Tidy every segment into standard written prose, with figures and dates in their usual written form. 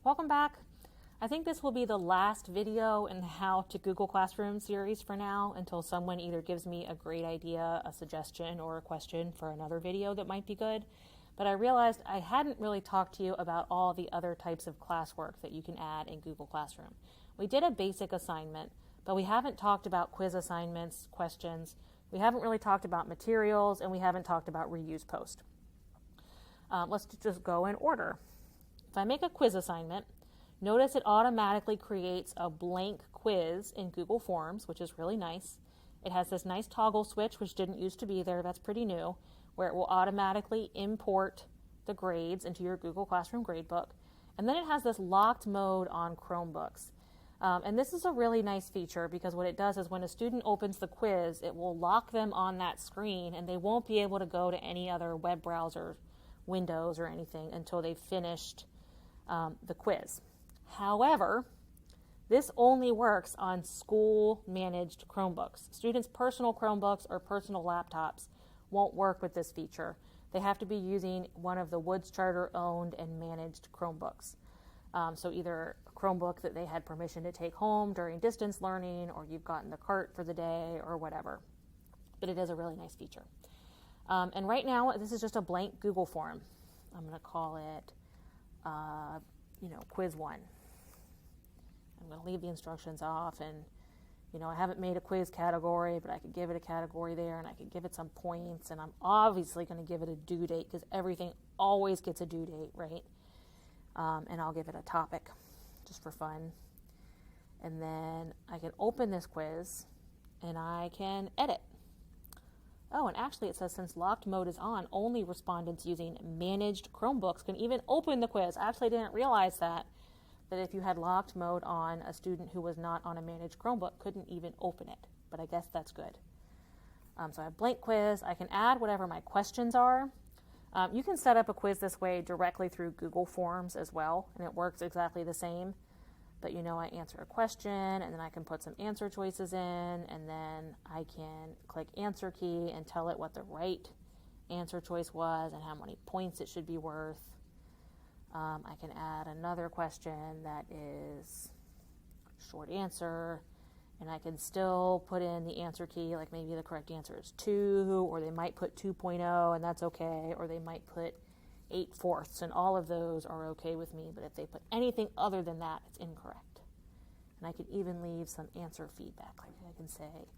Welcome back. I think this will be the last video in the How to Google Classroom series for now, until someone either gives me a great idea, a suggestion, or a question for another video that might be good. But I realized I hadn't really talked to you about all the other types of classwork that you can add in Google Classroom. We did a basic assignment, but we haven't talked about quiz assignments, questions. We haven't really talked about materials, and we haven't talked about reuse post. Let's just go in order. If I make a quiz assignment, notice it automatically creates a blank quiz in Google Forms, which is really nice. It has this nice toggle switch, which didn't used to be there. That's pretty new, where it will automatically import the grades into your Google Classroom gradebook. And then it has this locked mode on Chromebooks. And this is a really nice feature because what it does is when a student opens the quiz, it will lock them on that screen and they won't be able to go to any other web browser windows or anything until they've finished the quiz. However, this only works on school-managed Chromebooks. Students' personal Chromebooks or personal laptops won't work with this feature. They have to be using one of the Woods Charter-owned and managed Chromebooks. So either a Chromebook that they had permission to take home during distance learning, or you've gotten the cart for the day, or whatever. But it is a really nice feature. And right now, this is just a blank Google form. I'm going to call it, quiz 1. I'm going to leave the instructions off, and, I haven't made a quiz category, but I could give it a category there, and I could give it some points, and I'm obviously going to give it a due date, because everything always gets a due date, right? And I'll give it a topic, just for fun. And then I can open this quiz, and I can edit. Oh, and actually it says since locked mode is on, only respondents using managed Chromebooks can even open the quiz. I actually didn't realize that if you had locked mode on, a student who was not on a managed Chromebook couldn't even open it. But I guess that's good. So I have blank quiz. I can add whatever my questions are. You can set up a quiz this way directly through Google Forms as well, and it works exactly the same. But I answer a question, and then I can put some answer choices in, and then I can click answer key and tell it what the right answer choice was and how many points it should be worth. I can add another question that is short answer, and I can still put in the answer key, like maybe the correct answer is 2, or they might put 2.0, and that's okay, or they might put 8/4, and all of those are okay with me, but if they put anything other than that, it's incorrect. And I can even leave some answer feedback. Like I can say,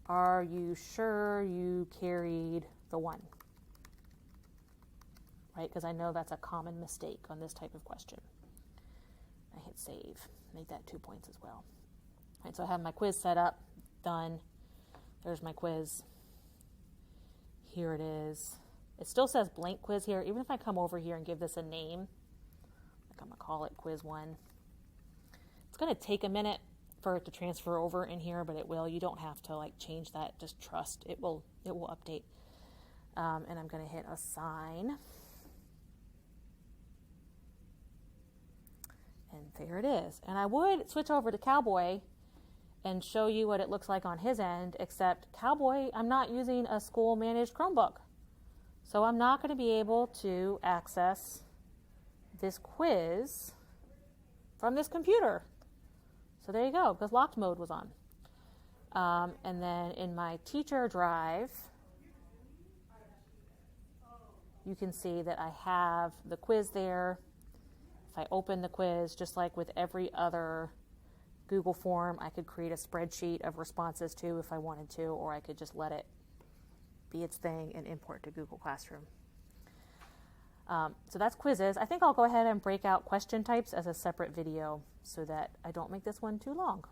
are you sure you carried the 1? Right, because I know that's a common mistake on this type of question. I hit save, make that 2 points as well. All right, so I have my quiz set up, done. There's my quiz. Here it is. It still says blank quiz here. Even if I come over here and give this a name, like I'm going to call it quiz 1. It's going to take a minute for it to transfer over in here, but it will. You don't have to change that. Just trust. It will update. And I'm going to hit assign. And there it is. And I would switch over to Cowboy and show you what it looks like on his end, except Cowboy, I'm not using a school-managed Chromebook. So I'm not going to be able to access this quiz from this computer. So there you go, because locked mode was on. And then in my teacher drive, you can see that I have the quiz there. If I open the quiz, just like with every other Google form, I could create a spreadsheet of responses to if I wanted to, or I could just let it be its thing and import to Google Classroom. So that's quizzes. I think I'll go ahead and break out question types as a separate video so that I don't make this one too long.